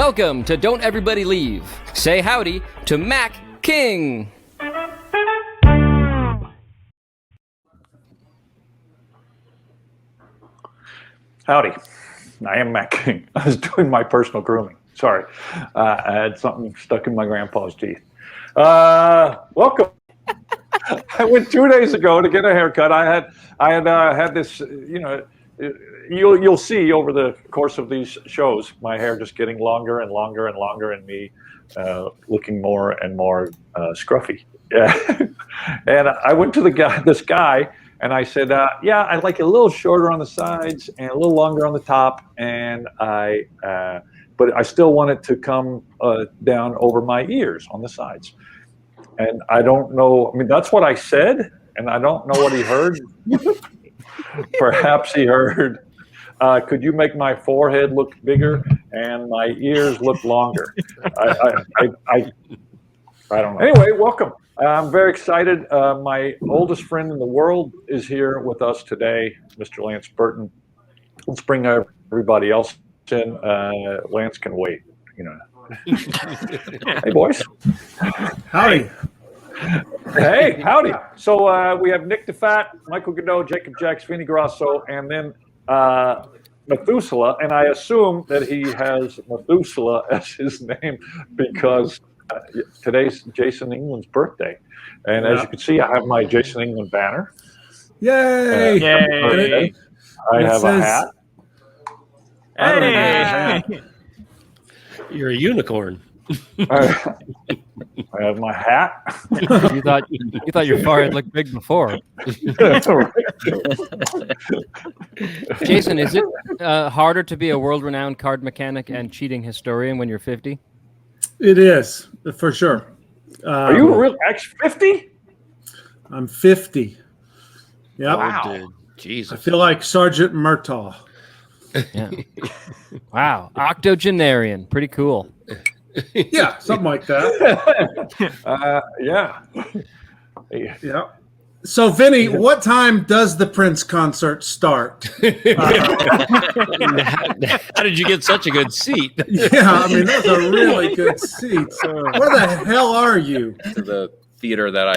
Welcome to Don't Everybody Leave. Say howdy to Mac King. Howdy, I am Mac King. I was doing my personal grooming. Sorry, I had something stuck in my grandpa's teeth. Welcome. I went 2 days ago to get a haircut. I had this, you'll see over the course of these shows, my hair just getting longer and longer and longer, and me looking more and more scruffy. Yeah. And I went to this guy. And I said, I'd like it a little shorter on the sides and a little longer on the top, but I still want it to come down over my ears on the sides. And I don't know. I mean, that's what I said, and I don't know what he heard. Perhaps he heard, could you make my forehead look bigger and my ears look longer? I don't know. Anyway, welcome. I'm very excited. My oldest friend in the world is here with us today, Mr. Lance Burton. Let's bring everybody else in. Lance can wait, Hey, boys. Howdy. Hey, howdy. So we have Nick Diffatte, Michael Goudeau, Jacob Jax, Vinny Grosso, and then Methuselah. And I assume that he has Methuselah as his name because today's Jason England's birthday, and as you can see, I have my Jason England banner. Yay! Yay! I have a hat. Hey! You're a unicorn. I have my hat. You thought your forehead looked big before. Jason, is it harder to be a world-renowned card mechanic and cheating historian when you're 50? It is, for sure. Are you real X50? I'm 50. Yeah. Wow. Jesus. I feel like Sergeant Murtaugh. Yeah. Wow. Octogenarian. Pretty cool. Yeah, something like that. Yeah. Yeah. So, Vinny, what time does the Prince concert start? How did you get such a good seat? Yeah, I mean, those are really good seats. Where the hell are you? To the theater that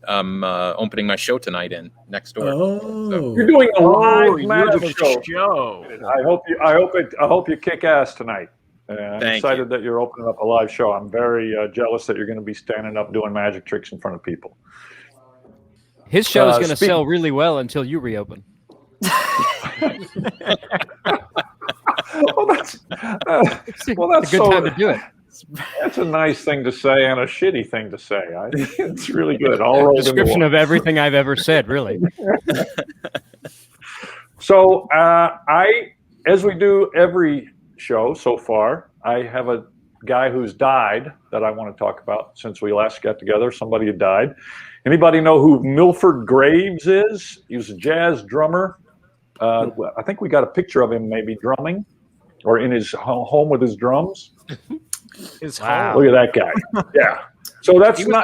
I'm opening my show tonight in next door. Oh, So, You're doing a live magic show. show. I hope you kick ass tonight. I'm Thank excited you. that you're opening up a live show. I'm very jealous that you're going to be standing up doing magic tricks in front of people. His show is going to sell really well until you reopen. Well, that's a good time to do it. That's a nice thing to say and a shitty thing to say. I think it's really good. All rolled into Description one. of everything I've ever said, really. So as we do every show so far, I have a guy who's died that I want to talk about since we last got together. Somebody had died. Anybody know who Milford Graves is? He was a jazz drummer. I think we got a picture of him maybe drumming or in his home with his drums. Wow. Look at that guy. Yeah. So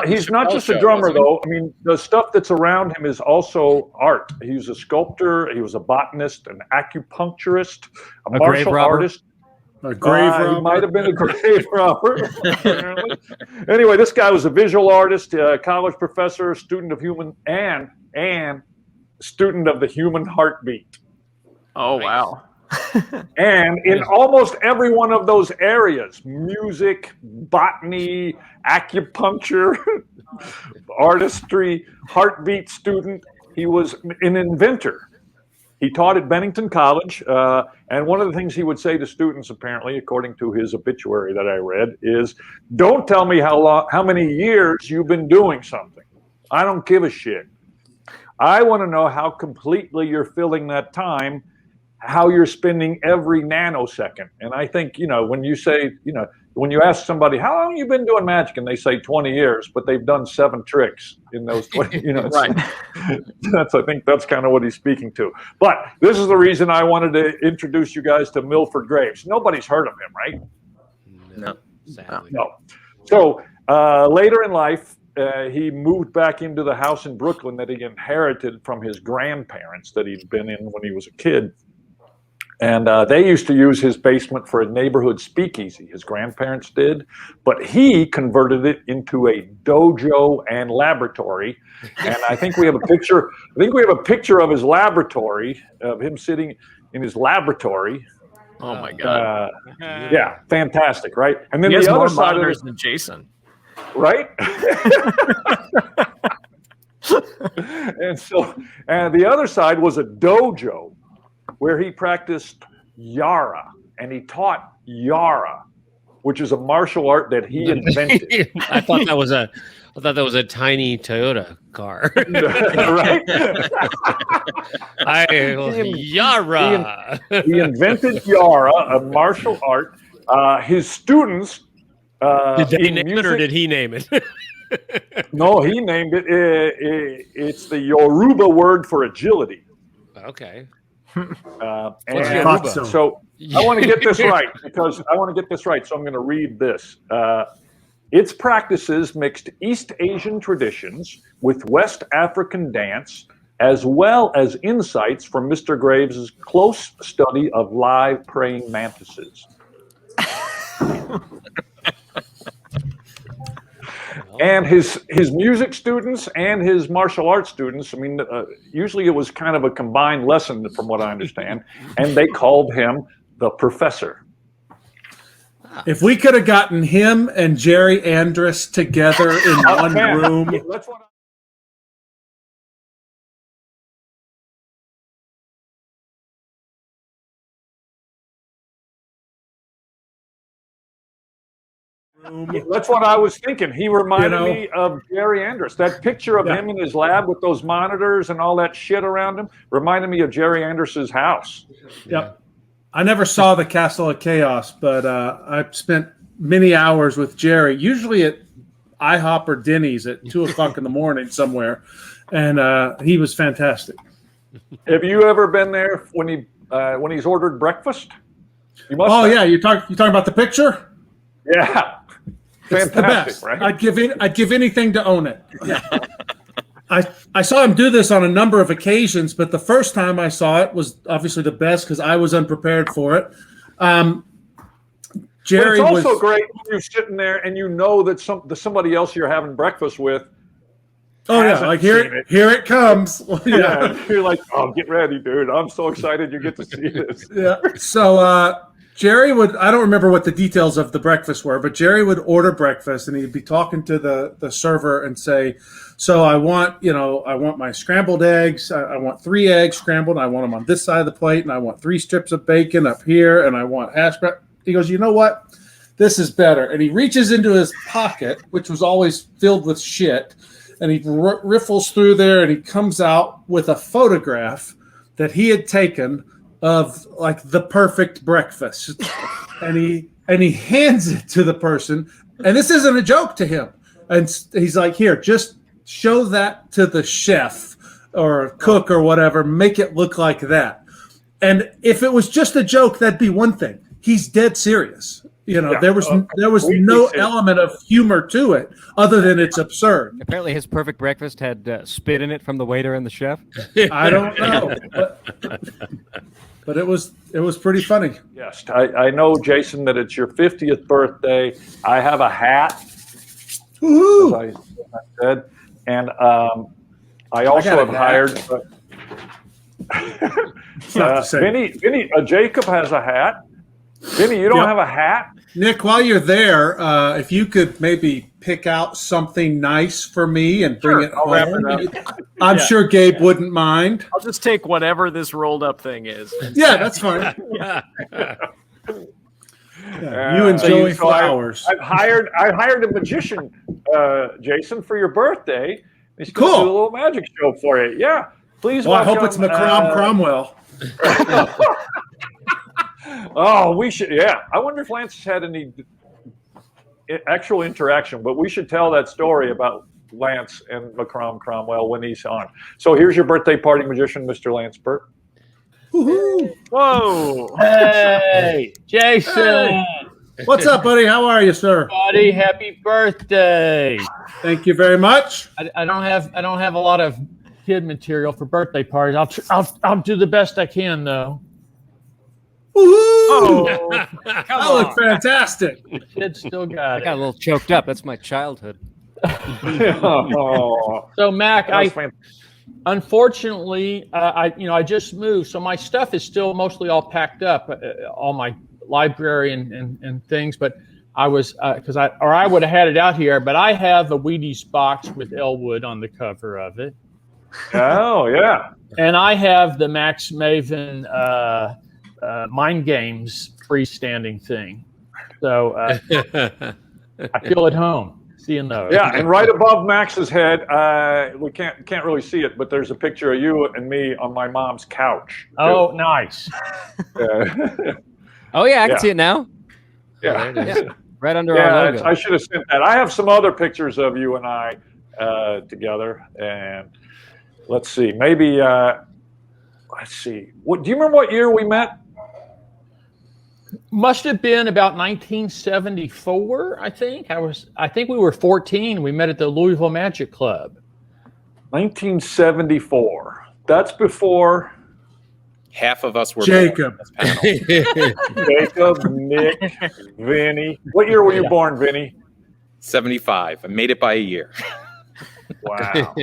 he's not just a drummer though. I mean, the stuff that's around him is also art. He was a sculptor. He was a botanist, an acupuncturist, a martial artist. a grave robber. He might have been a grave robber. Anyway, this guy was a visual artist, college professor, student of and student of the human heartbeat. Oh, wow. And in almost every one of those areas, music, botany, acupuncture, artistry, heartbeat student, he was an inventor. He taught at Bennington College, and one of the things he would say to students, apparently, according to his obituary that I read, is, don't tell me how many years you've been doing something. I don't give a shit. I want to know how completely you're filling that time, how you're spending every nanosecond. And I think, when you say, when you ask somebody, how long have you been doing magic? And they say 20 years, but they've done 7 tricks in those 20, Right. I think that's kind of what he's speaking to. But this is the reason I wanted to introduce you guys to Milford Graves. Nobody's heard of him, right? No. Sadly. No. So later in life, he moved back into the house in Brooklyn that he inherited from his grandparents that he'd been in when he was a kid. And they used to use his basement for a neighborhood speakeasy. His grandparents did, but he converted it into a dojo and laboratory. And I think we have a picture. I think we have a picture of his laboratory, of him sitting in his laboratory. Oh my God! Yeah, fantastic, right? And then He has the more other side of monitors it, than Jason. right? And the other side was a dojo where he practiced Yara, and he taught Yara, which is a martial art that he invented. I thought that was a tiny Toyota car. Right? Yara. He invented Yara, a martial art. His students. Did they name music, it or did he name it? No, he named it. It's the Yoruba word for agility. Okay. So I want to get this right because I want to get this right. So I'm going to read this. Its practices mixed East Asian traditions with West African dance, as well as insights from Mr. Graves' close study of live praying mantises. And his music students and his martial arts students, I mean, usually it was kind of a combined lesson from what I understand, and they called him the professor. If we could have gotten him and Jerry Andrus together in one room. That's what That's what I was thinking. He reminded me of Jerry Andrus. That picture of him in his lab with those monitors and all that shit around him reminded me of Jerry Andrus's house. Yep. I never saw the Castle of Chaos, but I spent many hours with Jerry, usually at IHOP or Denny's at 2 o'clock in the morning somewhere, and he was fantastic. Have you ever been there when he's ordered breakfast? You must. Oh yeah, you talking about the picture? Yeah. It's the best. Right? I'd give anything to own it. I saw him do this on a number of occasions, but the first time I saw it was obviously the best because I was unprepared for it. Jerry but it's also great when you're sitting there and you know that somebody else you're having breakfast with. Oh yeah, like here it comes. Yeah, you're like, oh, get ready, dude! I'm so excited you get to see this. Yeah. So Jerry I don't remember what the details of the breakfast were, but Jerry would order breakfast and he'd be talking to the server and say, so I want my scrambled eggs. I want 3 eggs scrambled. And I want them on this side of the plate. And I want 3 strips of bacon up here. And I want hash brown. He goes, you know what? This is better. And he reaches into his pocket, which was always filled with shit. And he riffles through there and he comes out with a photograph that he had taken of like the perfect breakfast, and he hands it to the person, and this isn't a joke to him, and he's like, here, just show that to the chef or cook or whatever, make it look like that. And if it was just a joke, that'd be one thing. He's dead serious. There was no element of humor to it other than it's absurd. Apparently his perfect breakfast had spit in it from the waiter and the chef. I don't know. But it was pretty funny. Yes, I know, Jason, that it's your 50th birthday. I have a hat, Woo-hoo! as I said, and I also have hired. Vinny, Jacob has a hat. Vinny, you don't have a hat? Nick, while you're there, if you could maybe pick out something nice for me and bring it home. I'm sure Gabe wouldn't mind. I'll just take whatever this rolled up thing is. Yeah, that's fine. You enjoy flowers. I hired a magician, Jason, for your birthday. He's going to do a little magic show for you. Yeah, please. Well, I hope it's Macron Cromwell. Oh, we should. Yeah, I wonder if Lance has had any actual interaction, but we should tell that story about Lance and Macron Cromwell when he's on. So here's your birthday party magician, Mr. Lance Burton. Woo-hoo. Whoa! Hey, Jason! Hey. What's up, buddy? How are you, sir? Buddy, happy birthday! Thank you very much. I don't have a lot of kid material for birthday parties. I'll do the best I can, though. Woohoo! Come I look on. fantastic. Kid still I got got a it. little choked up. That's my childhood. Oh, So Mac, that was fantastic. unfortunately, I just moved, so my stuff is still mostly all packed up, all my library and things. But I was I would have had it out here, but I have a Wheaties box with Elwood on the cover of it, Oh, yeah. and I have the Max Maven Mind Games freestanding thing. So I feel at home seeing those. Yeah, and right above Max's head, we can't really see it, but there's a picture of you and me on my mom's couch. Oh, nice. Oh yeah, I can Yeah. see it now. Yeah. Yeah. Right under Yeah, our logo. I should have sent that. I have some other pictures of you and I together, and let's see, maybe let's see. What do you remember? What year we met? Must have been about 1974, I think. I think we were 14. We met at the Louisville Magic Club. 1974. That's before Half of us were Jacob. born on this panel. Jacob, Nick, Vinny. What year were you born, Vinny? 75. I made it by a year. Wow.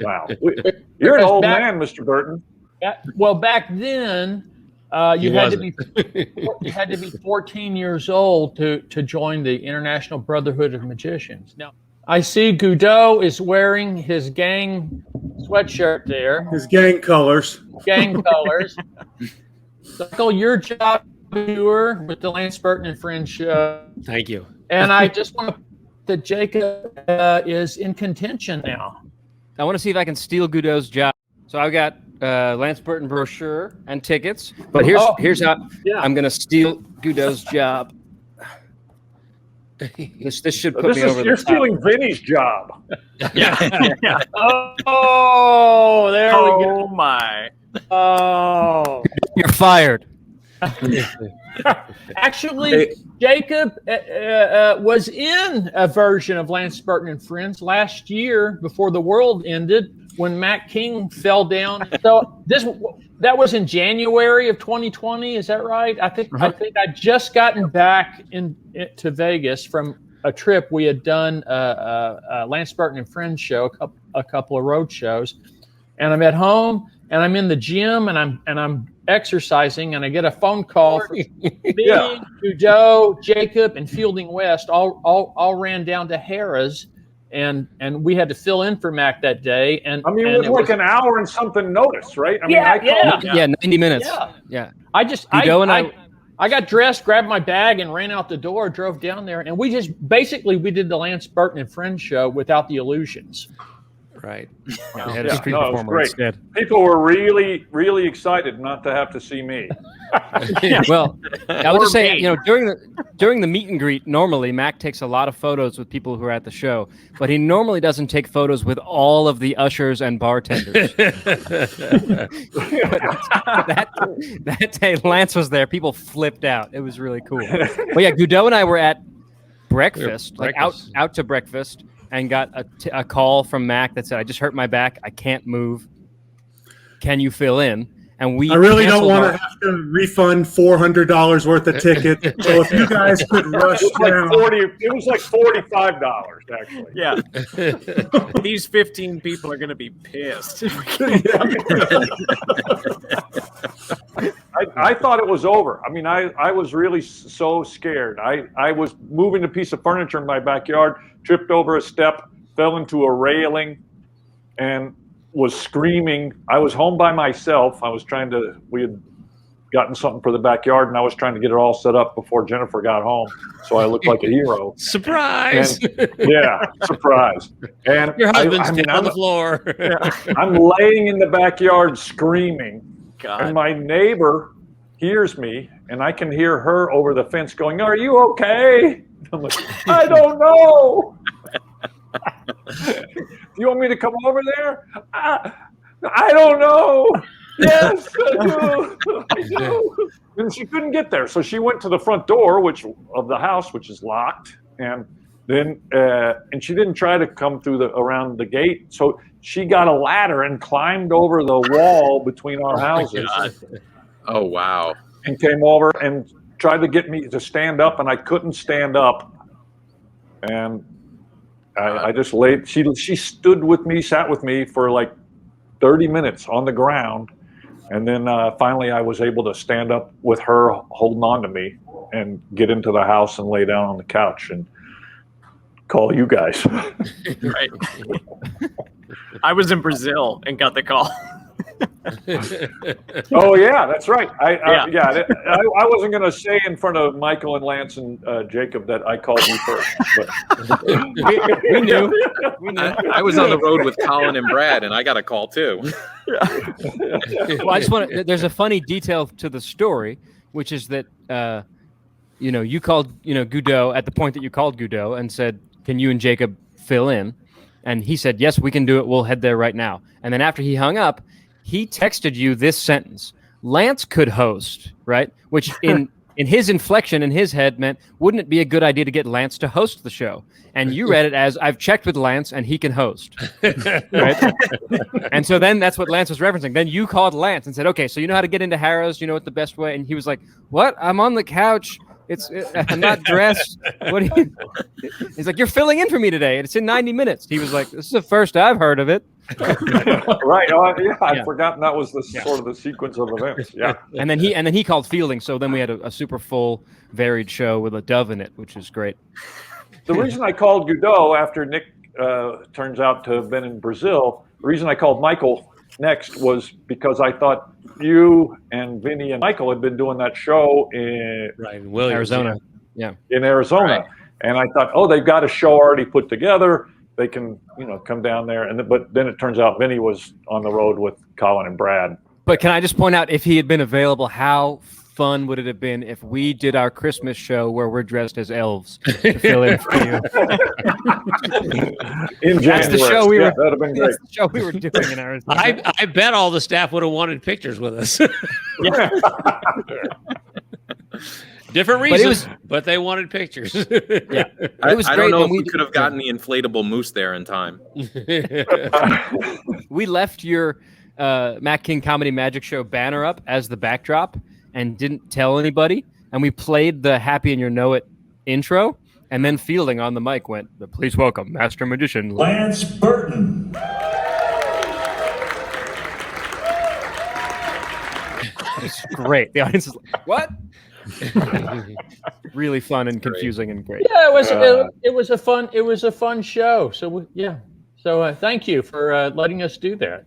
Wow. You're an old man, Mr. Burton. Well, back then, you had to be 14 years old to join the International Brotherhood of Magicians. Now, I see Goudeau is wearing his gang sweatshirt there, His gang colors. gang colors. Michael, your job viewer with the Lance Burton and Friends show, Thank you. and I just want to that Jacob is in contention now. I want to see if I can steal Goudeau's job. So I've got Lance Burton brochure and tickets, but here's how I'm going to steal Goudeau's job. This should put me over You're the top. stealing Vinny's job. Oh, there we Oh go. my. Oh. You're fired. Actually, Jacob was in a version of Lance Burton and Friends last year before the world ended when Matt King fell down. So that was in January of 2020. Is that right? I think I just gotten back to Vegas from a trip we had done Lance Burton and Friends show, a couple of road shows, and I'm at home and I'm in the gym and I'm exercising, and I get a phone call from me, Goudeau, Jacob, and Fielding West all ran down to Harrah's, and we had to fill in for Mac that day. And I mean, and it was like an hour and something notice, right? I mean, Yeah, I called. Yeah, 90 minutes. Yeah. Yeah. I just Goudeau and I got dressed, grabbed my bag, and ran out the door. Drove down there, and we did the Lance Burton and Friends show without the illusions. Right. I had a street no, it was performer great. instead. People were really, really excited not to have to see me. Well, I would just say, me. during the meet and greet, normally Mac takes a lot of photos with people who are at the show, but he normally doesn't take photos with all of the ushers and bartenders. that day, Lance was there. People flipped out. It was really cool. But yeah, Goudeau and I were at breakfast, out to breakfast, and got a call from Mac that said, "I just hurt my back. I can't move. Can you fill in?" And we I really don't canceled want our- to have to refund $400 worth of tickets. So if you guys could rush down. It was like $45 actually. Yeah. These 15 people are going to be pissed. I thought it was over. I mean, I was really so scared. I was moving a piece of furniture in my backyard, tripped over a step, fell into a railing, and was screaming. I was home by myself. We had gotten something for the backyard, and I was trying to get it all set up before Jennifer got home, so I looked like a hero. Surprise! And, yeah, surprise. And Your husband's I mean, on the floor. I'm laying in the backyard screaming, God. and my neighbor hears me, and I can hear her over the fence going, "Are you okay?" I'm like, "I don't know." Do you want me to come over there? I don't know. Yes, I do. I do. And she couldn't get there, so she went to the front door, of the house, which is locked, and then and she didn't try to come through around the gate. So she got a ladder and climbed over the wall between our houses. Oh, wow. And came over and tried to get me to stand up, and I couldn't stand up. And I just laid. She stood with me, sat with me for like 30 minutes on the ground, and then finally I was able to stand up with her holding on to me and get into the house and lay down on the couch and call you guys. Right. I was in Brazil and got the call. Oh yeah, that's right. I wasn't going to say in front of Michael and Lance and Jacob that I called you first, but we knew. I was on the road with Colin and Brad, and I got a call too. Well, I just want to. There's a funny detail to the story, which is that you called Goudeau at the point that you called Goudeau and said, "Can you and Jacob fill in?" And he said, "Yes, we can do it. We'll head there right now." And then after he hung up, he texted you this sentence: "Lance could host," right? Which in his inflection in his head meant, wouldn't it be a good idea to get Lance to host the show? And you read it as, "I've checked with Lance and he can host." Right? And so then that's what Lance was referencing. Then you called Lance and said, "Okay, so you know how to get into Harrah's? You know what the best way?" And he was like, "What? I'm on the couch. I'm not dressed. What do you?" He's like, "You're filling in for me today, and it's in 90 minutes." He was like, "This is the first I've heard of it." Right. I'd forgotten that was the sort of the sequence of events. Yeah. And then he called fielding. So then we had a super full, varied show with a dove in it, which is great. The reason I called Goudeau after Nick turns out to have been in Brazil, the reason I called Michael next was because I thought you and Vinny and Michael had been doing that show in Arizona. Yeah. In Arizona. Right. And I thought, they've got a show already put together. They can, come down there. But then it turns out Vinny was on the road with Colin and Brad. But can I just point out, if he had been available, how fun would it have been if we did our Christmas show where we're dressed as elves to fill in for you? In January. That's the show we were. That'd have been great. That's the show we were doing in Arizona. I bet all the staff would have wanted pictures with us. Different reasons, but they wanted pictures. Yeah, it was great. I don't know if we could have gotten the inflatable moose there in time. We left your Matt King Comedy Magic Show banner up as the backdrop and didn't tell anybody. And we played the Happy and You Know It intro. And then Fielding on the mic went, "Please welcome Master Magician Lance Burton." It's great. The audience is like, "What?" Really fun and confusing and great. Yeah, it was a fun show. So So thank you for letting us do that.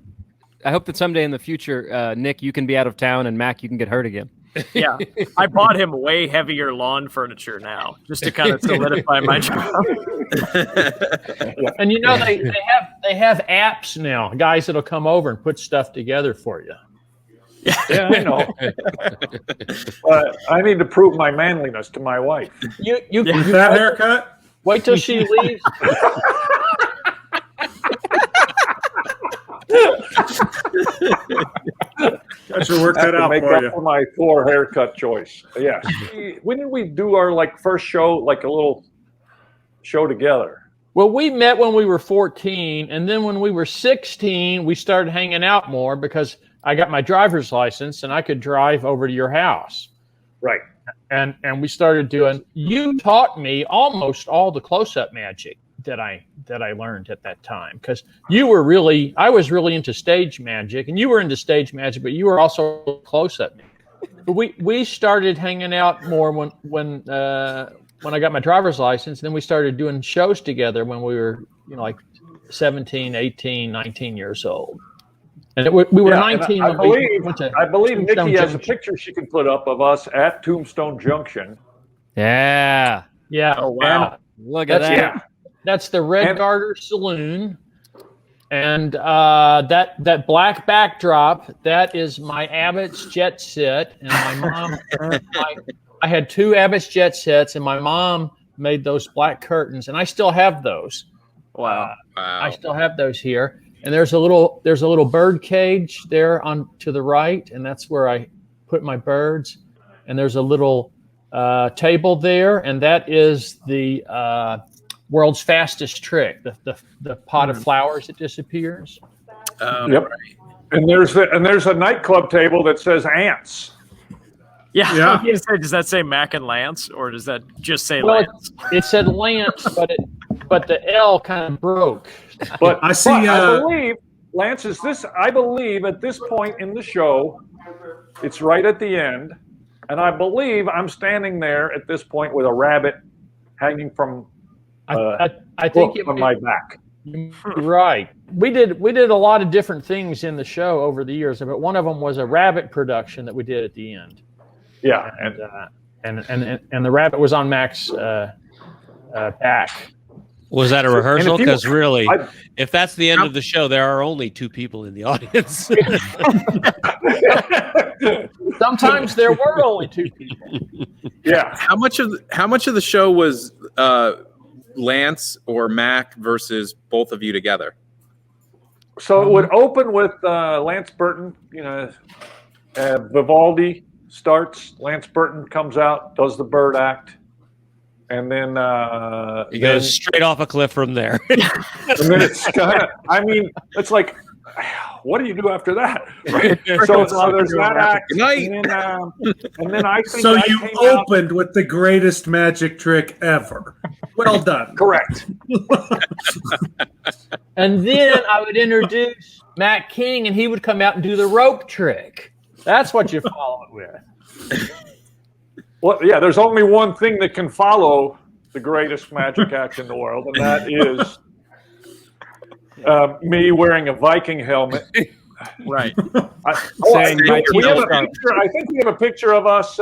I hope that someday in the future, Nick, you can be out of town, and Mac, you can get hurt again. Yeah, I bought him way heavier lawn furniture now, just to kind of solidify my job. And they have apps now, guys that'll come over and put stuff together for you. Yeah, I know. I need to prove my manliness to my wife. You that haircut? Wait till she leaves. I should work that out make for up you. For my poor haircut choice. Yes. When did we do our first show, like a little show together? Well, we met when we were 14, and then when we were 16, we started hanging out more because I got my driver's license and I could drive over to your house. Right. And we started doing. You taught me almost all the close-up magic that I learned at that time, because I was really into stage magic, and you were into stage magic, but you were also close-up. But we started hanging out more when I got my driver's license. And then we started doing shows together when we were 17, 18, 19 years old. And we were 19. I believe Nikki has a picture she can put up of us at Tombstone Junction. Yeah. Yeah. Oh wow! Look at that. Yeah. That's the Red Garter Saloon, and that black backdrop, that is my Abbott's jet set, and my mom. I had 2 Abbott's jet sets, and my mom made those black curtains, and I still have those. Wow! I still have those here, and there's a little bird cage there on to the right, and that's where I put my birds, and there's a little table there, and that is the world's fastest trick, the pot of flowers that disappears. Yep. Right. And there's a nightclub table that says ants. Yeah, Yeah. I was gonna say, does that say Mac and Lance, or does that just say Well, Lance? it said Lance, but the L kind of broke. But I see, I believe Lance is this. I believe at this point in the show, it's right at the end, and I believe I'm standing there at this point with a rabbit hanging from I think from my back. right. We did a lot of different things in the show over the years, but one of them was a rabbit production that we did at the end. Yeah, And the rabbit was on Mac's back. Was that a rehearsal? Because really, I- if that's the end of the show, there are only 2 people in the audience. Sometimes there were only 2 people. yeah. How much of the show was Lance or Mac versus both of you together? So it would open with Lance Burton. Vivaldi starts. Lance Burton comes out, does the bird act, and then He goes straight off a cliff from there. and then it's kind of. I mean, it's like, what do you do after that? Right? so there's that act, Good night. and then I think so I you came out- opened with the greatest magic trick ever. Well done. correct. And then I would introduce Matt King, and he would come out and do the rope trick. That's what you follow it with. Well, yeah. There's only one thing that can follow the greatest magic act in the world, and that is me wearing a Viking helmet. Right. I Saying think we have a 1905. picture. I think we have a picture of us.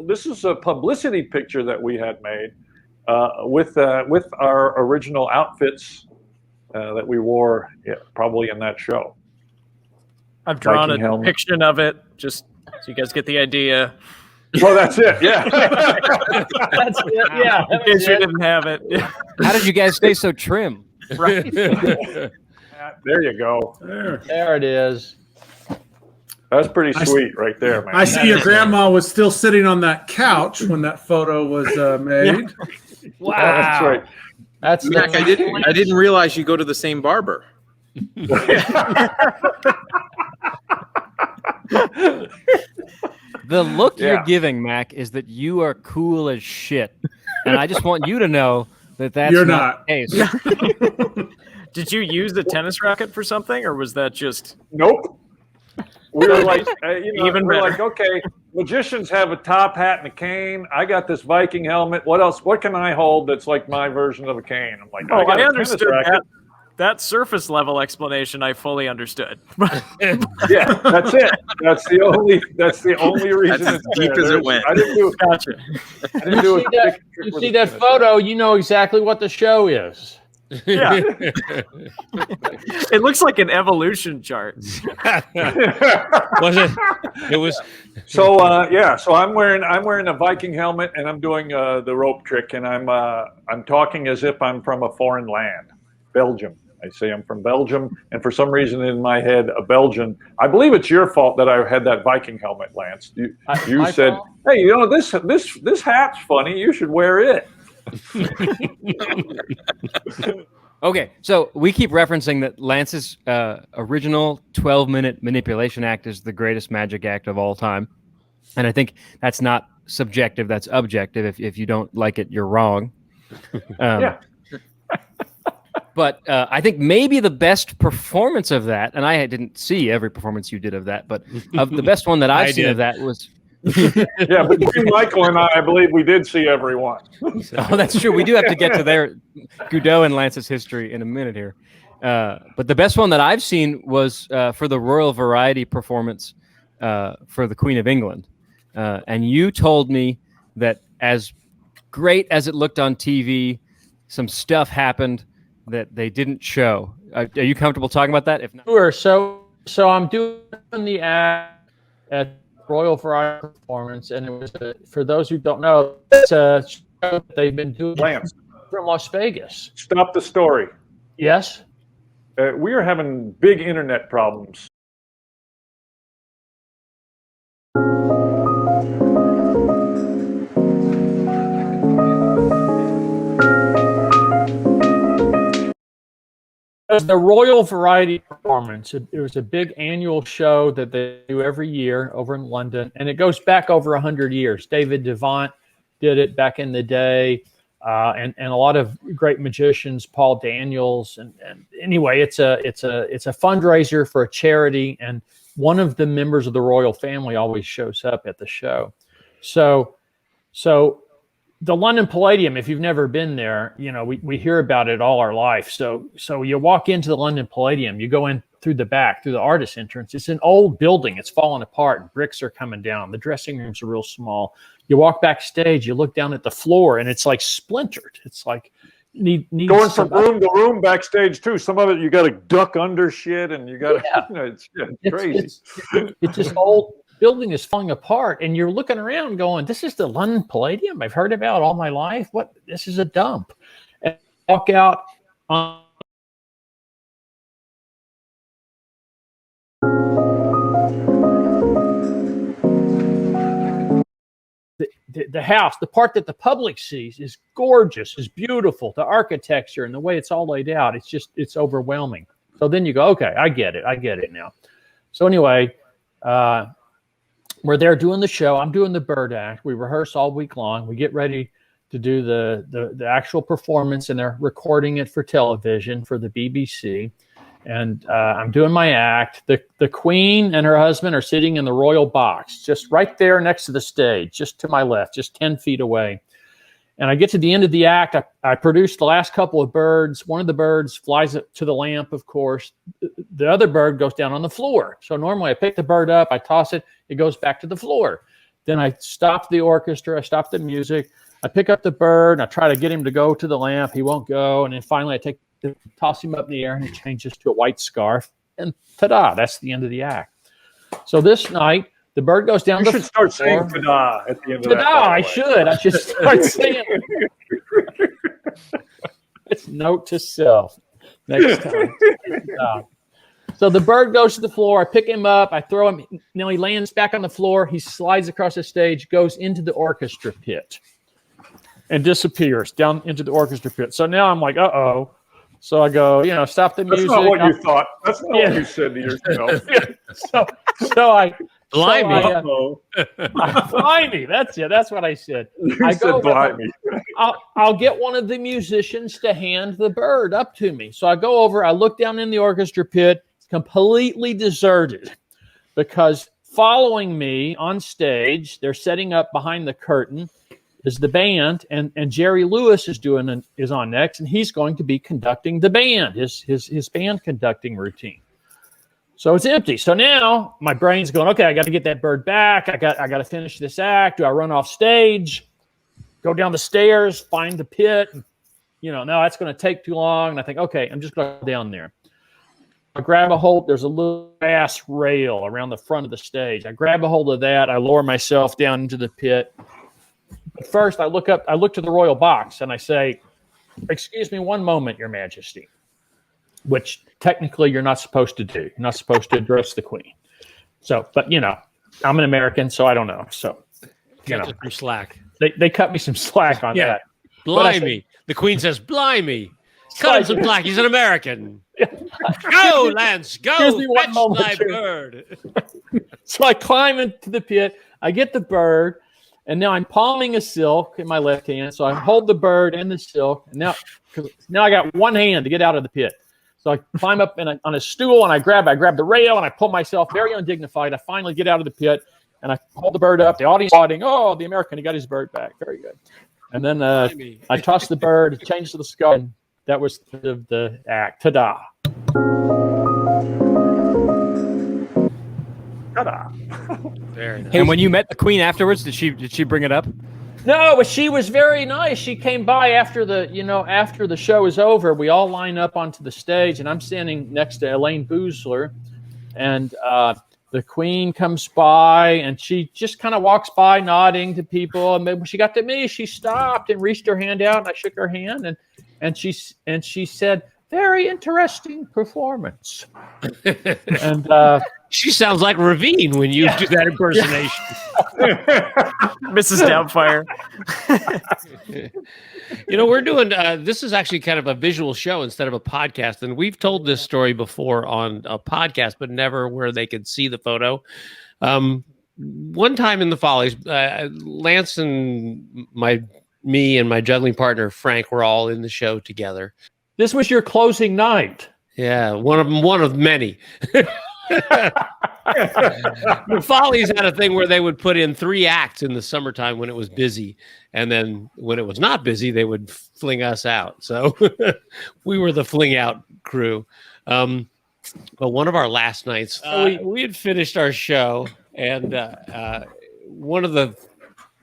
This is a publicity picture that we had made with our original outfits that we wore, probably in that show. I've drawn Viking a helmet. depiction of it, just so you guys get the idea. Well, that's it. Yeah. That's it. Yeah. In case you didn't have it. How did you guys stay so trim? Right. There you go. There it is. That's pretty sweet, right there, man. I see your grandma was still sitting on that couch when that photo was made. Wow. That's right. That's Mac, I didn't realize you go to the same barber. The look Yeah. you're giving, Mac, is that you are cool as shit. And I just want you to know that that's You're not the case. Did you use the tennis racket for something, or was that just? Nope. We were like, Even we're better. like, okay, magicians have a top hat and a cane. I got this Viking helmet. What else? What can I hold that's like my version of a cane? I'm like, Oh, got I a understood tennis racket. that surface level explanation. I fully understood. Yeah, that's it. That's the only reason. That's as it's deep there. as it went. I didn't do. Gotcha. I didn't do You see that, trick you with see a that tennis photo, you know exactly what the show is. Yeah. It looks like an evolution chart. Was it? It was. So so I'm wearing a Viking helmet and I'm doing the rope trick and I'm talking as if I'm from a foreign land, Belgium. I say I'm from Belgium, and for some reason in my head, a Belgian. I believe it's your fault that I had that Viking helmet, Lance. You My said, fault? "Hey, this hat's funny. You should wear it." Okay, so we keep referencing that Lance's original 12-minute manipulation act is the greatest magic act of all time. And I think that's not subjective, that's objective. If you don't like it, you're wrong. Yeah. But I think maybe the best performance of that, and I didn't see every performance you did of that, but of the best one that I've seen of that was... Yeah, between Michael and I believe we did see everyone. Oh, that's true. We do have to get to their Goudeau and Lance's history in a minute here. But the best one that I've seen was for the Royal Variety performance for the Queen of England. And you told me that as great as it looked on TV, some stuff happened that they didn't show. Are you comfortable talking about that? If not, Sure. So I'm doing the act at Royal Variety performance, and it was for those who don't know, it's a show that they've been doing Lance, from Las Vegas. stop the story. Yes. We are having big internet problems. was the Royal Variety Performance. It was a big annual show that they do every year over in London, and it goes back over 100 years. David Devant did it back in the day, and a lot of great magicians, Paul Daniels, and anyway, it's a fundraiser for a charity, and one of the members of the royal family always shows up at the show. So the London Palladium, if you've never been there, we hear about it all our life. So you walk into the London Palladium, you go in through the back, through the artist entrance. It's an old building. It's falling apart, and bricks are coming down. The dressing rooms are real small. You walk backstage, you look down at the floor, and it's like splintered. It's like going from room to room backstage too. Some of it you got to duck under shit, and you got to. It's crazy. It's this old building is falling apart, and you're looking around going, this is the London Palladium I've heard about all my life. What? This is a dump. And walk out on the house. The part that the public sees is gorgeous, is beautiful. The architecture and the way it's all laid out, it's overwhelming. So then you go, okay, I get it now. So anyway, we're there doing the show. I'm doing the bird act. We rehearse all week long. We get ready to do the actual performance, and they're recording it for television for the BBC. And I'm doing my act. The Queen and her husband are sitting in the royal box, just right there next to the stage, just to my left, just 10 feet away. And I get to the end of the act. I produce the last couple of birds. One of the birds flies up to the lamp, of course. The other bird goes down on the floor. So normally I pick the bird up, I toss it, it goes back to the floor. Then I stop the orchestra, I stop the music, I pick up the bird, and I try to get him to go to the lamp. He won't go. And then finally I toss him up in the air, and he changes to a white scarf. And ta-da, that's the end of the act. So this night, the bird goes down the floor. You should start saying ta-da at the end of that. Ta-da, I should start saying it. It's note to self next time. So the bird goes to the floor. I pick him up. I throw him. Now he lands back on the floor. He slides across the stage, goes into the orchestra pit, and disappears down into the orchestra pit. So now I'm like, uh-oh. So I go, stop the music. That's not what you thought. That's not what you said to yourself. So I... Blimey. Blimey. That's what I said. You said blimey. I'll get one of the musicians to hand the bird up to me. So I go over, I look down in the orchestra pit. It's completely deserted because following me on stage, they're setting up behind the curtain, is the band, and Jerry Lewis is on next, and he's going to be conducting the band, his band conducting routine. So it's empty. So now my brain's going, okay, I got to get that bird back. I got to finish this act. Do I run off stage, go down the stairs, find the pit? No, that's going to take too long. And I think, okay, I'm just going to go down there. I grab a hold. There's a little brass rail around the front of the stage. I grab a hold of that. I lower myself down into the pit. But first, I look to the royal box and I say, excuse me one moment, Your Majesty, which technically you're not supposed to do. You're not supposed to address the Queen. So, but I'm an American, so I don't know. So, Some slack. They cut me some slack on that. Blimey. The Queen says, blimey. Cut him some slack. He's an American. Go, Lance. Go. Fetch thy bird. So I climb into the pit. I get the bird. And now I'm palming a silk in my left hand. So I hold the bird and the silk. And now I got one hand to get out of the pit. So I climb up on a stool and I grab the rail and I pull myself very undignified. I finally get out of the pit and I hold the bird up. The audience applauding. Oh, the American, he got his bird back. Very good. And then I toss the bird, it changes to the skull. And that was the act. Ta-da. Ta-da. Very nice. And when you met the Queen afterwards, did she bring it up? No, but she was very nice. She came by after the show is over. We all line up onto the stage, and I'm standing next to Elaine Boozler, and the Queen comes by, and she just kind of walks by, nodding to people. And when she got to me, she stopped and reached her hand out, and I shook her hand, and she said, "Very interesting performance." And she sounds like Ravine when you do that impersonation. Mrs. Doubtfire. We're doing this is actually kind of a visual show instead of a podcast, and we've told this story before on a podcast, but never where they could see the photo. One time in the Follies, Lance and me and my juggling partner Frank were all in the show together. This was your closing night. Yeah, one of many. The Follies had a thing where they would put in 3 acts in the summertime when it was busy, and then when it was not busy, they would fling us out. So we were the fling out crew. But one of our last nights, we had finished our show, and one of the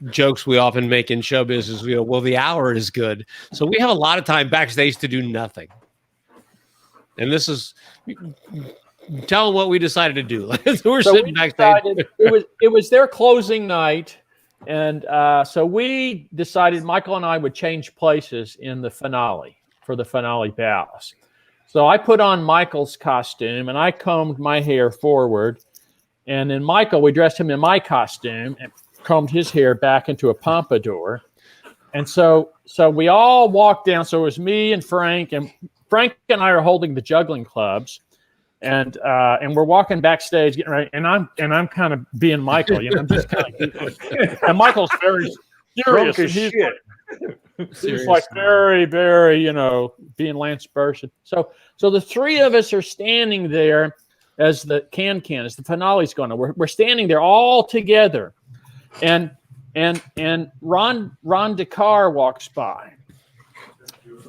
jokes we often make in showbiz is, well, the hour is good, so we have a lot of time backstage to do nothing. And this is. Tell them what we decided to do. We're sitting backstage. It was their closing night, and so we decided Michael and I would change places in the finale for the finale bows. So I put on Michael's costume and I combed my hair forward, and then we dressed him in my costume and combed his hair back into a pompadour. And so we all walked down. So it was me and Frank and I are holding the juggling clubs. And we're walking backstage, getting ready, and I'm kind of being Michael, I'm just kind of, and Michael's very serious. He's like very, very, being Lance Burton. So the 3 of us are standing there as the as the finale's going on. We're standing there all together, and Ron DeCar walks by,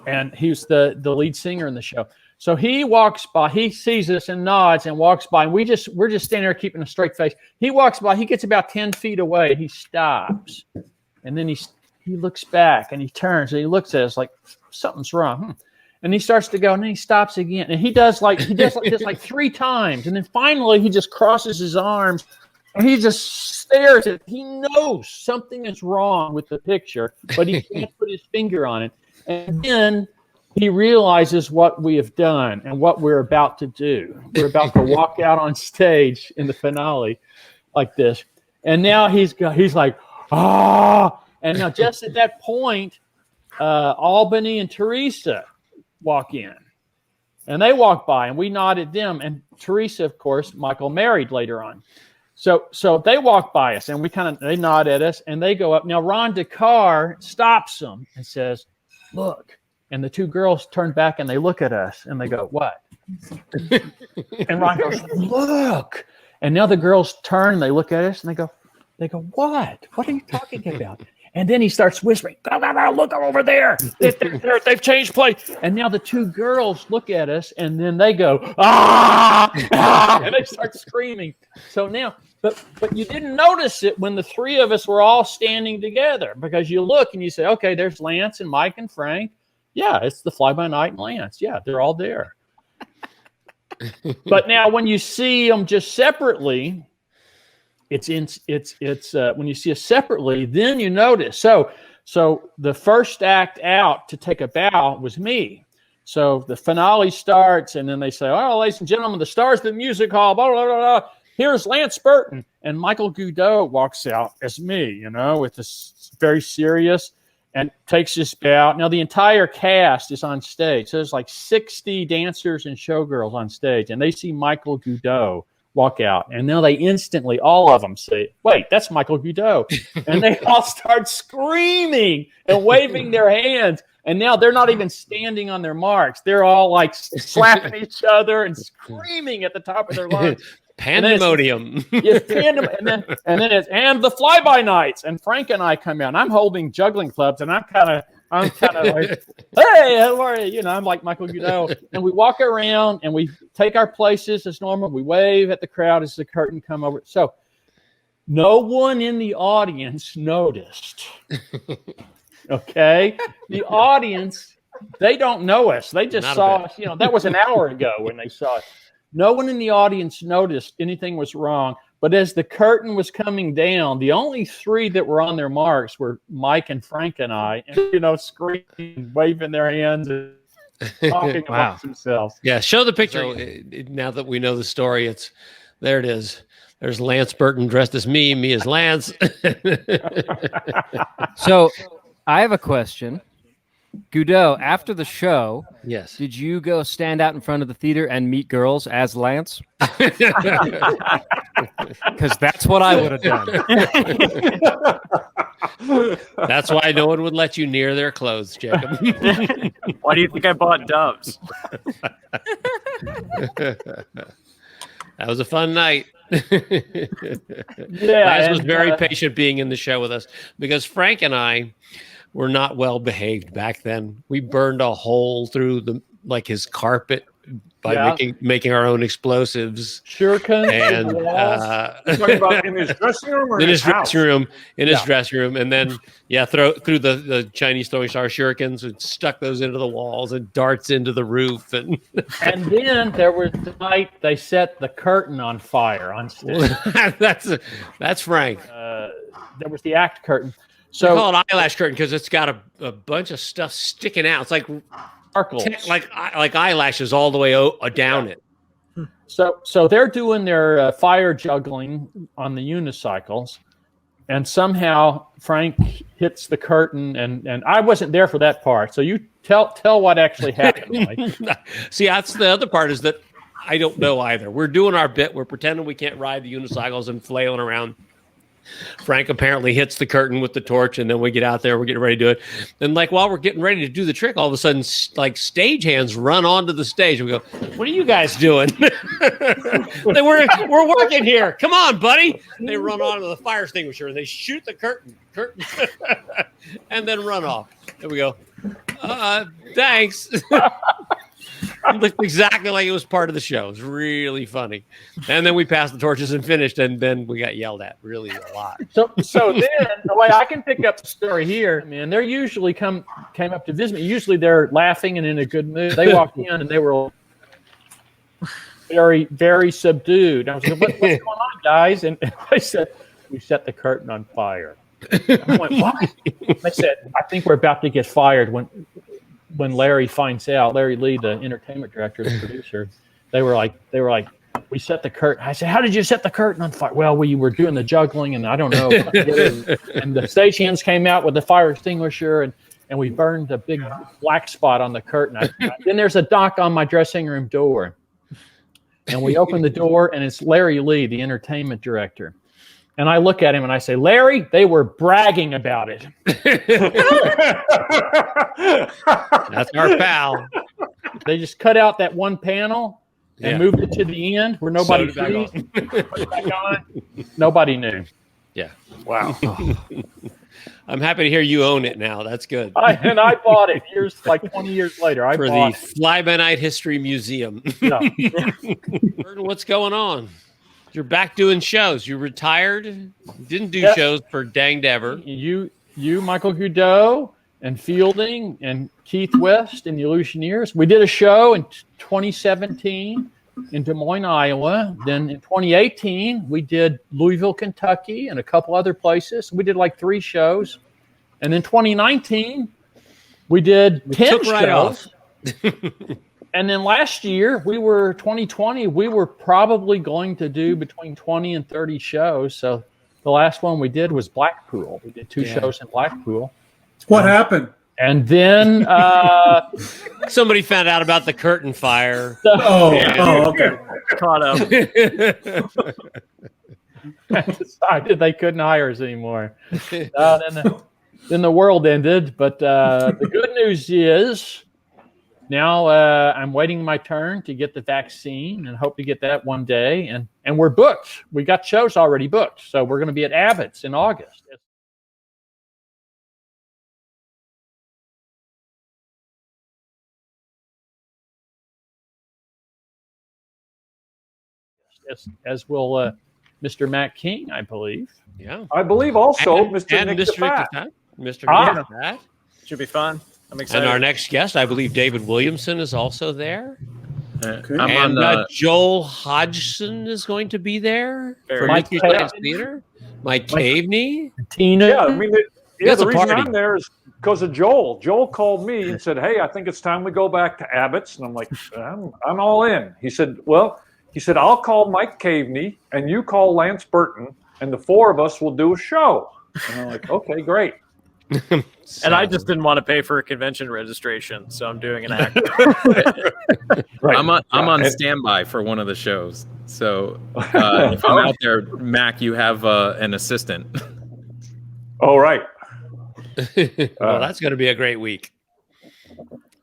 and he's the lead singer in the show. So he walks by, he sees us and nods and walks by, and we're just standing there keeping a straight face. He walks by, he gets about 10 feet away, he stops, and then he looks back and he turns and he looks at us like something's wrong. And he starts to go, and then he stops again, and he does this like 3 times, and then finally he just crosses his arms and he just stares at it. He knows something is wrong with the picture, but he can't put his finger on it. And then he realizes what we have done and what we're about to do. We're about to walk out on stage in the finale like this. And now he's like, ah. And now just at that point, Albany and Teresa walk in. And they walk by, and we nod at them. And Teresa, of course, Michael married later on. So they walk by us, and they nod at us, and they go up. Now, Ron DeCar stops them and says, look. And the 2 girls turn back and they look at us and they go, what? And Ron goes, look. And now the girls turn and they look at us and they go, what? What are you talking about? And then he starts whispering, go, look over there. They've changed place. And now the 2 girls look at us and then they go, ah, and they start screaming. So now, but you didn't notice it when the 3 of us were all standing together, because you look and you say, okay, there's Lance and Mike and Frank. Yeah, it's the Flyby Night and Lance. Yeah, they're all there. But now when you see them just separately, it's when you see it separately, then you notice. So the first act out to take a bow was me. So the finale starts, and then they say, "Oh, ladies and gentlemen, the stars of the music hall, blah, blah, blah, blah. Here's Lance Burton." And Michael Goudeau walks out as me, with this very serious, and takes this bow. Now, the entire cast is on stage. So there's like 60 dancers and showgirls on stage, and they see Michael Goudeau walk out. And now they instantly, all of them say, wait, that's Michael Goudeau. And they all start screaming and waving their hands. And now they're not even standing on their marks. They're all like slapping each other and screaming at the top of their lungs. Pandemonium. It's pandemonium, and then the Flyby Nights, and Frank and I come out. And I'm holding juggling clubs, and I'm kind of like, hey, how are you? I'm like Michael Goudeau, and we walk around and we take our places as normal. We wave at the crowd as the curtain come over. So no one in the audience noticed. Okay, the audience, they don't know us. They just saw us. That was an hour ago when they saw us. No one in the audience noticed anything was wrong. But as the curtain was coming down, the only 3 that were on their marks were Mike and Frank and I, and, screaming, waving their hands, and talking amongst themselves. Yeah, show the picture. So, now that we know the story, there it is. There's Lance Burton dressed as me as Lance. So I have a question. Goudeau, after the show, Yes. did you go stand out in front of the theater and meet girls as Lance? Because that's what I would have done. That's why no one would let you near their clothes, Jacob. Why do you think I bought doves? That was a fun night. Yeah, Lance was and, very patient being in the show with us because Frank and I were not well behaved back then. We burned a hole through his carpet by making our own explosives. Shurikens And You're talking about in his dressing room or in his house? dressing room, dressing room, and then through the Chinese throwing star shurikens and stuck those into the walls and darts into the roof, and then there was the night they set the curtain on fire on stage. that's Frank. There was the act curtain. So So call it eyelash curtain because it's got a bunch of stuff sticking out. It's like sparkles. like eyelashes all the way down it. So they're doing their fire juggling on the unicycles, and somehow Frank hits the curtain, and I wasn't there for that part. So you tell what actually happened. Mike. See, that's the other part is that I don't know either. We're doing our bit. We're pretending we can't ride the unicycles and flailing around. Frank apparently hits the curtain with the torch, and then we get out there. We're getting ready to do it, and while we're getting ready to do the trick, all of a sudden, stagehands run onto the stage. We go, "What are you guys doing?" we're working here. Come on, buddy! They run onto the fire extinguisher and they shoot the curtain, and then run off. And we go, "Thanks." It looked exactly like it was part of the show. It was really funny. And then we passed the torches and finished, and then we got yelled at really a lot. So then the way I can pick up the story here, man, they're usually came up to visit me. Usually they're laughing and in a good mood. They walked in and they were very, very subdued. I was like, what's going on, guys? And they said, we set the curtain on fire. I went, what? They said, I think we're about to get fired when Larry finds out, Larry Lee, the entertainment director, the producer, they were like, we set the curtain. I said, how did you set the curtain on fire? Well, we were doing the juggling, and I don't know. And the stagehands came out with the fire extinguisher, and we burned a big black spot on the curtain. Then there's a knock on my dressing room door. And we open the door, and it's Larry Lee, the entertainment director. And I look at him and I say, Larry, they were bragging about it. That's our pal. They just cut out that one panel and moved it to the end where nobody sees. Put it back on. Nobody knew. Yeah. Wow. I'm happy to hear you own it now. That's good. And I bought it 20 years later. For the Flyby Night History Museum. Yeah. Burton, what's going on? You're back doing shows. You retired. Didn't do shows for danged ever. You, Michael Goudeau, and Fielding, and Keith West, and the Illusioneers. We did a show in 2017 in Des Moines, Iowa. Then in 2018, we did Louisville, Kentucky, and a couple other places. We did like 3 shows. And in 2019, we did 10 shows. And then last year, 2020, we were probably going to do between 20 and 30 shows. So the last one we did was Blackpool. We did 2 shows in Blackpool. What happened? And then somebody found out about the curtain fire. Okay. Caught up. Decided they couldn't hire us anymore. Then the world ended. But the good news is now I'm waiting my turn to get the vaccine and hope to get that one day. And we're booked. We got shows already booked. So we're going to be at Abbott's in August. As will Mr. Matt King, I believe. Yeah. I believe also Mr. Nick Mr. Diffatte. Mr. Nick Diffatte. Should be fun. I'm excited. And our next guest, I believe David Williamson is also there. Okay. And Joel Hodgson is going to be there for Mike Mickey Science Theater. Mike Caveney. Tina. Yeah, I mean, That's the a reason party. I'm there is because of Joel. Joel called me and said, "Hey, I think it's time we go back to Abbott's." And I'm like, "I'm all in." He said, "Well, He said, I'll call Mike Caveney and you call Lance Burton and the four of us will do a show. And I'm like, okay, great. And I just didn't want to pay for a convention registration, so I'm doing an act. Right. I'm on standby for one of the shows. So if I'm out there, Mac, you have an assistant. Oh, right. Well, that's going to be a great week.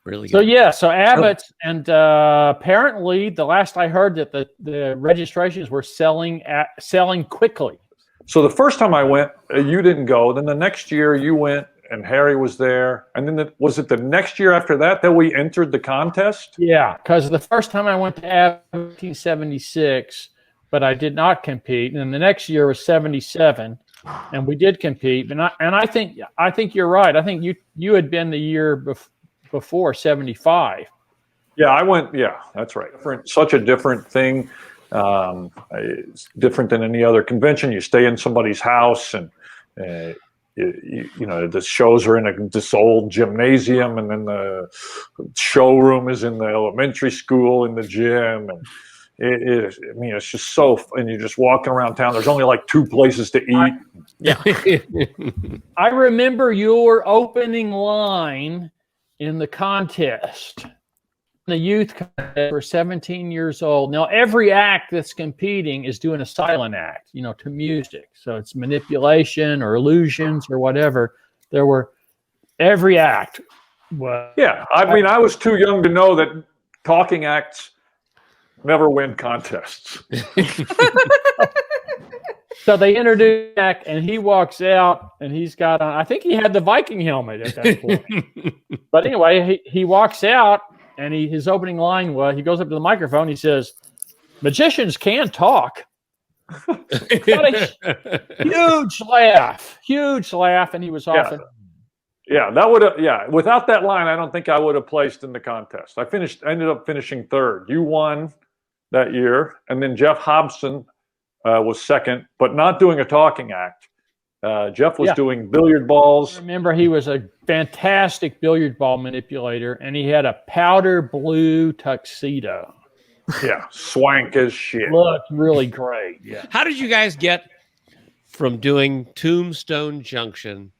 Really good. So yeah, so Abbott, and apparently the last I heard that the registrations were selling quickly. So the first time I went, you didn't go. Then the next year you went and Harry was there. And then was it the next year after that we entered the contest? Yeah, because the first time I went to Abbott 1976, but I did not compete. And the next year was 77, and we did compete. And I think you're right. I think you had been the year before 75. Yeah, I went. Yeah, that's right. Such a different thing. It's different than any other convention. You stay in somebody's house, and you know the shows are in this old gymnasium, and then the showroom is in the elementary school in the gym, and it's just so. And you're just walking around town. There's only like 2 places to eat. Yeah, I remember your opening line in the contest. The youth contest were 17 years old. Now, every act that's competing is doing a silent act, to music. So it's manipulation or illusions or whatever. Every act was. Yeah, I mean, I was too young to know that talking acts never win contests. So they introduce Jack, and he walks out, and he's got on, I think he had the Viking helmet at that point. But anyway, he walks out, and his opening line was, he goes up to the microphone, he says, magicians can talk. Huge laugh, and he was off. Yeah, that would have. Yeah, without that line, I don't think I would have placed in the contest. I ended up finishing third. You won that year, and then Jeff Hobson was second, but not doing a talking act. Jeff was doing billiard balls. I remember he was a fantastic billiard ball manipulator, and he had a powder blue tuxedo. Yeah, swank as shit. Looked really great. Yeah. How did you guys get from doing Tombstone Junction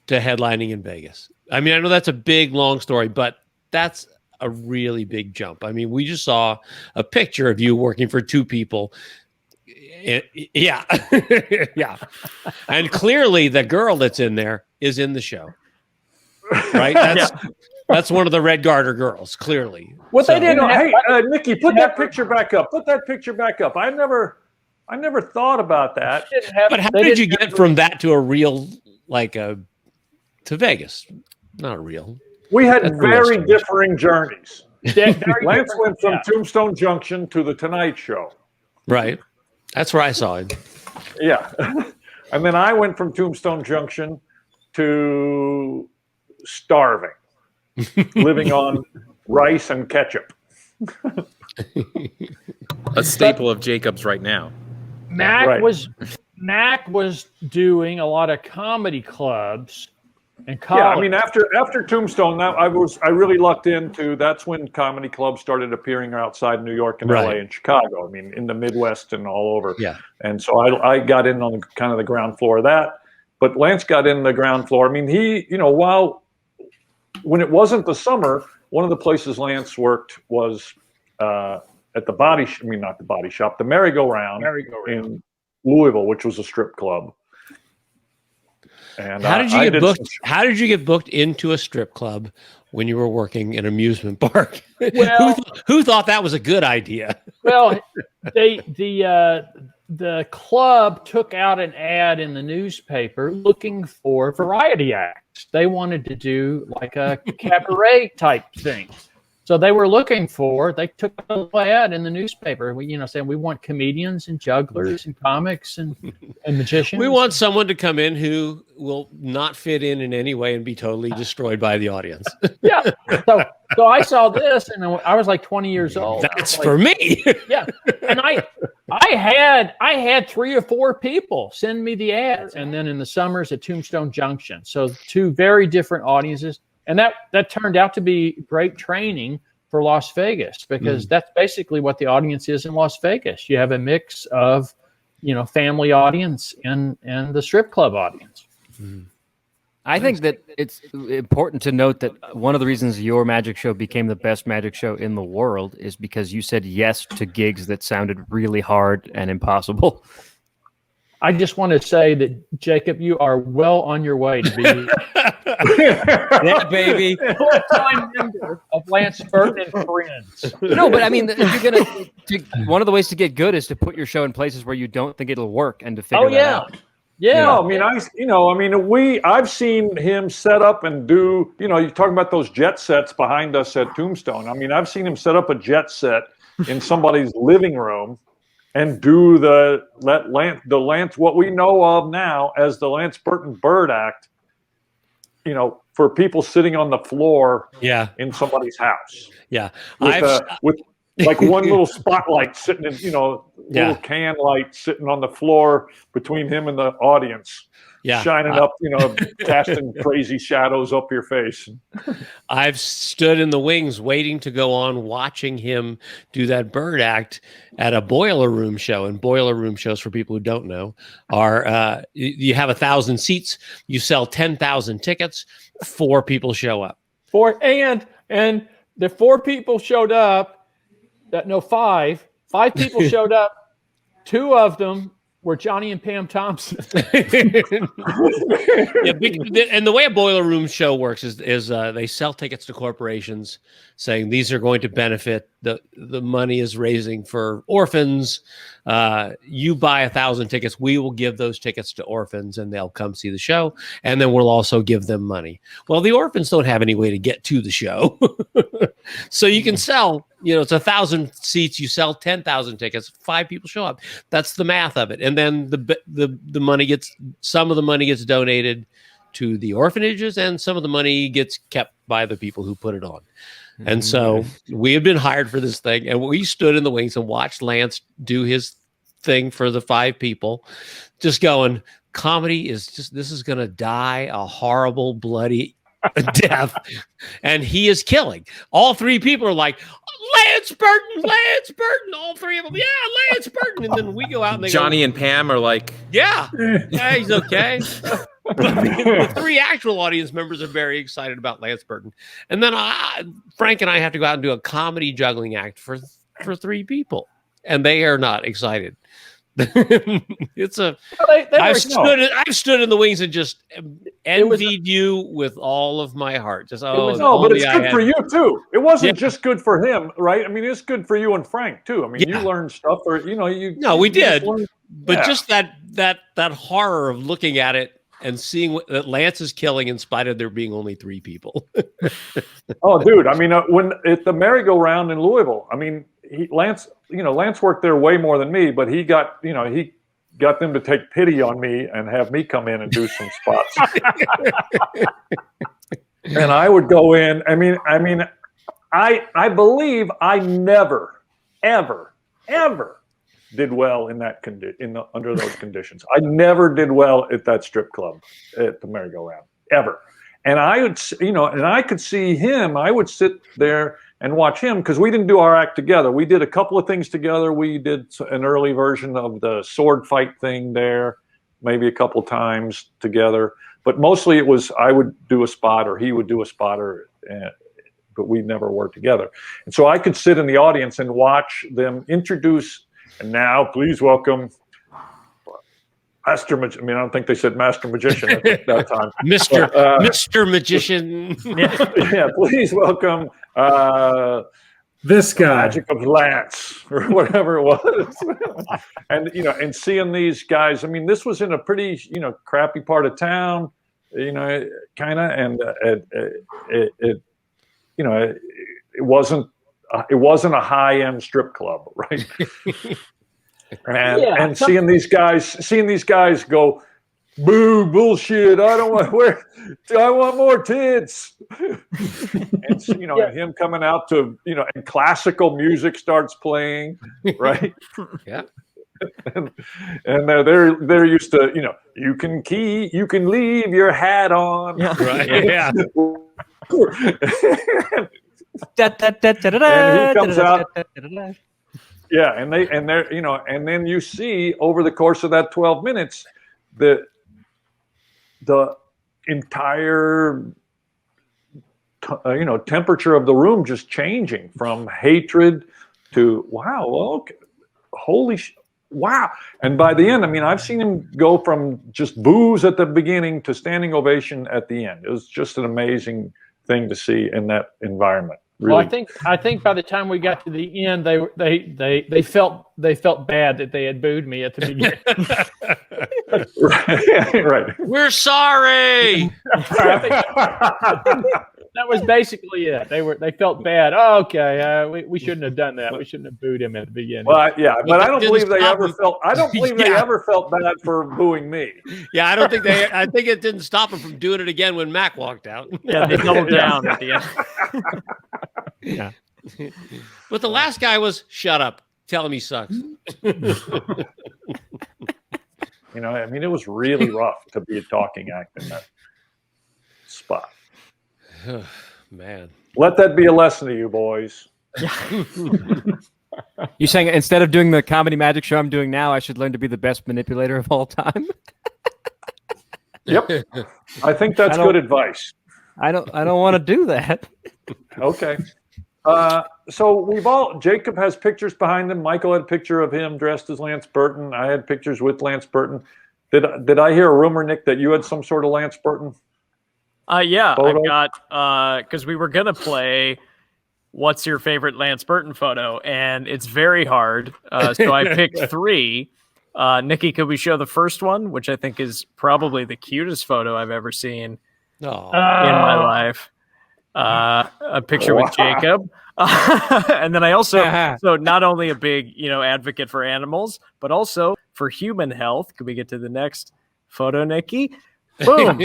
to headlining in Vegas? I mean, I know that's a big, long story, but that's a really big jump. I mean, we just saw a picture of you working for 2 people. Yeah. Yeah. And clearly the girl that's in there is in the show. Right? That's one of the Red Garter girls, clearly. What they didn't have, hey, Nikki, put that picture back up. Put that picture back up. I never thought about that. But how did you get from that to a real, to Vegas? Not real. We had very differing journeys. Lance went from Tombstone Junction to the Tonight Show. Right. That's where I saw him. Yeah. And then I went from Tombstone Junction to starving, living on rice and ketchup. A staple of Jacob's right now. Mac was doing a lot of comedy clubs and college. Yeah, I mean, after Tombstone, I really lucked into. That's when comedy clubs started appearing outside New York and LA and Chicago. I mean, in the Midwest and all over. Yeah. And so I got in on kind of the ground floor of that. But Lance got in the ground floor. I mean, he, when it wasn't the summer, one of the places Lance worked was at the the merry-go-round in Louisville, which was a strip club. And how did you get booked into a strip club when you were working in an amusement park? Well, who thought that was a good idea? Well, the club took out an ad in the newspaper looking for variety acts. They wanted to do like a cabaret type thing. So they took an ad in the newspaper, saying we want comedians and jugglers and comics and magicians. We want someone to come in who will not fit in any way and be totally destroyed by the audience. Yeah. So I saw this, and I was like 20 years old. That's for me. Yeah. And I had 3 or 4 people send me the ads, and then in the summers at Tombstone Junction. So 2 very different audiences. And that turned out to be great training for Las Vegas, because that's basically what the audience is in Las Vegas. You have a mix of, family audience and the strip club audience. I think that it's important to note that one of the reasons your magic show became the best magic show in the world is because you said yes to gigs that sounded really hard and impossible. I just want to say that, Jacob, you are well on your way to be yeah, baby, full-time member of Lance Burton and Friends. No, but I mean, if you're one of the ways to get good is to put your show in places where you don't think it'll work and to figure that out. Yeah. No, I've seen him set up and do, you're talking about those jet sets behind us at Tombstone. I mean, I've seen him set up a jet set in somebody's living room and do the Lance, what we know of now as the Lance Burton Bird Act, for people sitting on the floor in somebody's house. Yeah. With like one little spotlight sitting in, little can light sitting on the floor between him and the audience. Yeah. Shining up, casting crazy shadows up your face. I've stood in the wings waiting to go on, watching him do that bird act at a boiler room show. And boiler room shows, for people who don't know, are you have 1,000 seats, you sell 10,000 tickets, 4 people show up. And the 4 people showed up. Five people showed up. 2 of them were Johnny and Pam Thompson. And the way a boiler room show works is they sell tickets to corporations saying these are going to benefit, the money is raising for orphans. You buy 1,000 tickets, we will give those tickets to orphans and they'll come see the show. And then we'll also give them money. Well, the orphans don't have any way to get to the show. So you can sell, it's 1,000 seats, you sell 10,000 tickets, 5 people show up. That's the math of it. And then the money some of the money gets donated to the orphanages and some of the money gets kept by the people who put it on. And so we had been hired for this thing, and we stood in the wings and watched Lance do his thing for the 5 people, just going, comedy is this is going to die a horrible, bloody death. And he is killing. All 3 people are like, Lance Burton, all 3 of them. Yeah, Lance Burton. And then we go out and Johnny and Pam are like, yeah, he's okay. But the 3 actual audience members are very excited about Lance Burton. And then Frank and I have to go out and do a comedy juggling act for 3 people. And they are not excited. It's I've stood in the wings and just envied you with all of my heart. Just but it's good for you too. It wasn't just good for him, right? I mean, it's good for you and Frank too. I mean, you learned stuff, or we did, but just that horror of looking at it and seeing that Lance is killing in spite of there being only 3 people. Oh, dude! I mean, when at the merry-go-round in Louisville, I mean, Lance worked there way more than me, but he got them to take pity on me and have me come in and do some spots. And I would go in. I I believe I never, ever did well in that under those conditions. I never did well at that strip club at the merry-go-round ever. And I would, and I could see him. I would sit there and watch him because we didn't do our act together. We did a couple of things together. We did an early version of the sword fight thing there, maybe a couple times together. But mostly it was I would do a spot or he would do a spot, but we never worked together. And so I could sit in the audience and watch them introduce. And now, please welcome Master Magician. I mean, I don't think they said Master Magician at that time. Mr. Magician. Yeah, please welcome this guy, Magic of Lance, or whatever it was. And seeing these guys. I mean, this was in a pretty crappy part of town, kind of, and it wasn't a high-end strip club, right? And seeing these guys go, boo, bullshit, I want more tits. And him coming out to, and classical music starts playing, right? Yeah. And they're used to, you can leave your hat on. Right. Yeah. And he comes out. Yeah, and they're and then you see over the course of that 12 minutes the entire temperature of the room just changing from hatred to wow, okay, wow. And by the end, I mean, I've seen him go from just boos at the beginning to standing ovation at the end. It was just an amazing thing to see in that environment. Really. Well, I think by the time we got to the end, they felt bad that they had booed me at the beginning. Right. We're sorry. That was basically it. They felt bad. Oh, okay, we shouldn't have done that. We shouldn't have booed him at the beginning. Well, yeah, but I don't believe they ever felt. I don't believe they ever felt bad for booing me. Yeah, I don't think they. I think it didn't stop them from doing it again when Mac walked out. Yeah, they doubled down at the end. Yeah. But the last guy was shut up. Tell him he sucks. I mean, it was really rough to be a talking act in that spot. Man, let that be a lesson to you, boys. You saying instead of doing the comedy magic show I'm doing now, I should learn to be the best manipulator of all time? Yep, I think that's good advice. I don't want to do that. Okay. So Jacob has pictures behind him. Michael had a picture of him dressed as Lance Burton. I had pictures with Lance Burton. Did I hear a rumor, Nick, that you had some sort of Lance Burton? Yeah, photo? I've got, because we were going to play what's your favorite Lance Burton photo, and it's very hard. So I picked 3. Nikki, could we show the first one, which I think is probably the cutest photo I've ever seen in my life. A picture with Jacob. And then I also, so not only a big, advocate for animals, but also for human health. Could we get to the next photo, Nikki? Boom.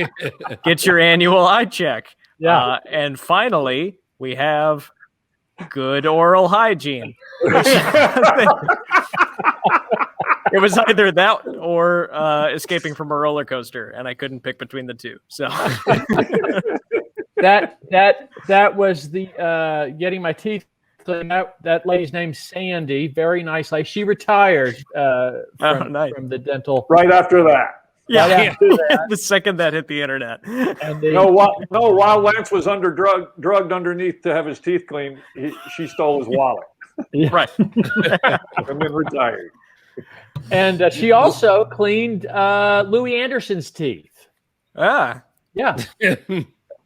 Get your annual eye check. Yeah. And finally, we have good oral hygiene. It was either that or escaping from a roller coaster, and I couldn't pick between the two. So that was the getting my teeth cleaned. That lady's name's Sandy. Very nice lady. She retired from the dental right after that. Yeah, the second that hit the internet. And while Lance was drugged underneath to have his teeth cleaned, she stole his wallet. Right. And then retired. And she also cleaned Louis Anderson's teeth. Ah. Yeah.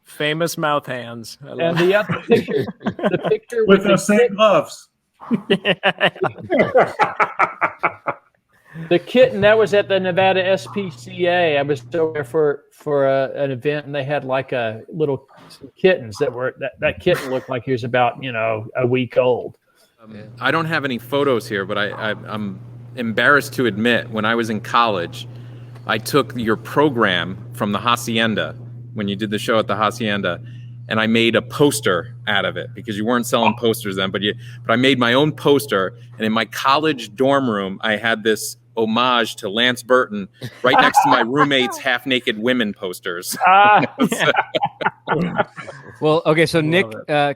Famous mouth hands. And the other picture, with the same gloves. The kitten that was at the Nevada SPCA. I was there for an event, and they had like some kittens that kitten looked like he was about a week old. I don't have any photos here, but I'm embarrassed to admit when I was in college, I took your program from the Hacienda when you did the show at the Hacienda, and I made a poster out of it because you weren't selling posters then, but I made my own poster, and in my college dorm room, I had this homage to Lance Burton right next to my roommate's half-naked women posters. Well, okay, so Nick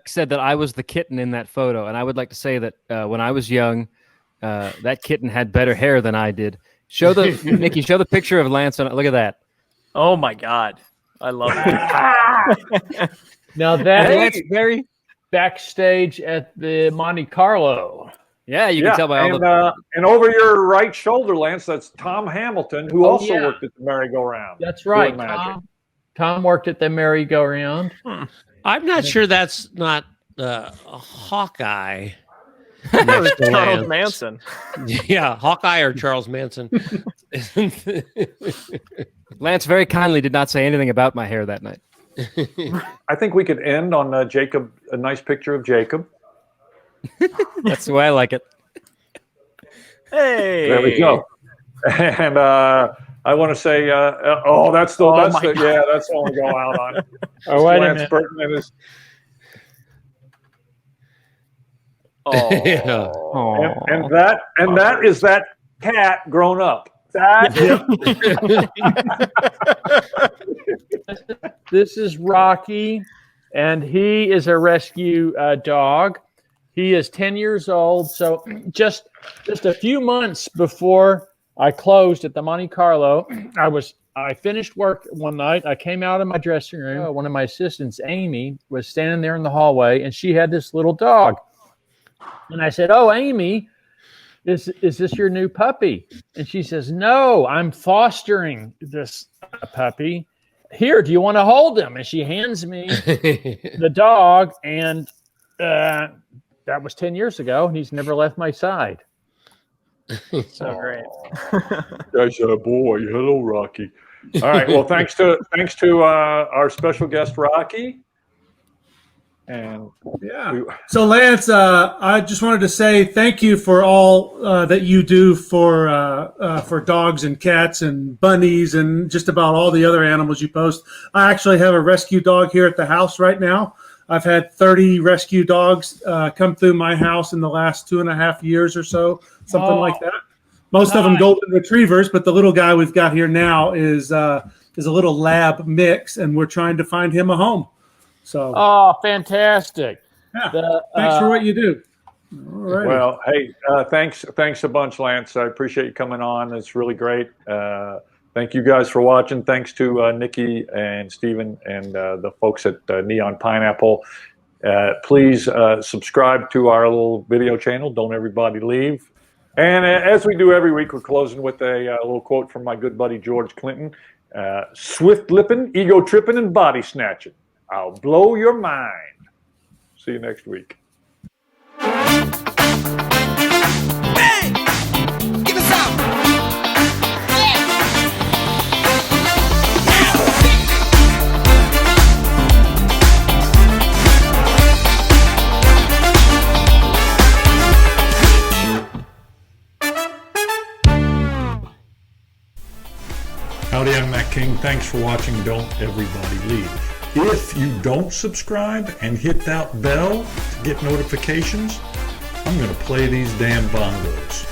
said that I was the kitten in that photo, and I would like to say that when I was young, that kitten had better hair than I did. Nikki, show the picture of Lance. Look at that. Oh my God, I love it. Now that's very backstage at the Monte Carlo. Yeah, you can tell by all and over your right shoulder, Lance, that's Tom Hamilton, who also worked at the merry-go-round. That's right. Tom worked at the merry-go-round. I'm not sure that's not a Hawkeye. Charles Manson. Yeah, Hawkeye or Charles Manson. Lance very kindly did not say anything about my hair that night. I think we could end on Jacob, a nice picture of Jacob. That's the way I like it. Hey, there we go. And I want to say, that's the one to go out on. Oh, wait Lance a minute. Burton and his. And that is that cat grown up. This is Rocky. and he is a rescue dog. He is 10 years old. So just a few months before I closed at the Monte Carlo, I finished work one night. I came out of my dressing room. One of my assistants, Amy, was standing there in the hallway, and she had this little dog. And I said, "Oh, Amy, is this your new puppy?" And she says, "No, I'm fostering this puppy. Here, do you want to hold him?" And she hands me the dog, and that was 10 years ago, and he's never left my side. So great. That's a boy. Hello, Rocky. All right. Well, thanks to our special guest, Rocky. And yeah. So, Lance, I just wanted to say thank you for all that you do for dogs and cats and bunnies and just about all the other animals you post. I actually have a rescue dog here at the house right now. I've had 30 rescue dogs come through my house in the last 2.5 years or so, something like that. Most of them golden retrievers, but the little guy we've got here now is a little lab mix, and we're trying to find him a home. So, fantastic! Yeah, thanks for what you do. All right. Well, hey, thanks a bunch, Lance. I appreciate you coming on. It's really great. Thank you guys for watching. Thanks to Nikki and Steven and the folks at Neon Pineapple. Please subscribe to our little video channel. Don't everybody leave. And as we do every week, we're closing with a little quote from my good buddy George Clinton. Swift lipping, ego tripping, and body snatching. I'll blow your mind. See you next week. Hey! Give us some! Howdy, I'm Matt King. Thanks for watching Don't Everybody Leave. If you don't subscribe and hit that bell to get notifications, I'm going to play these damn bongos.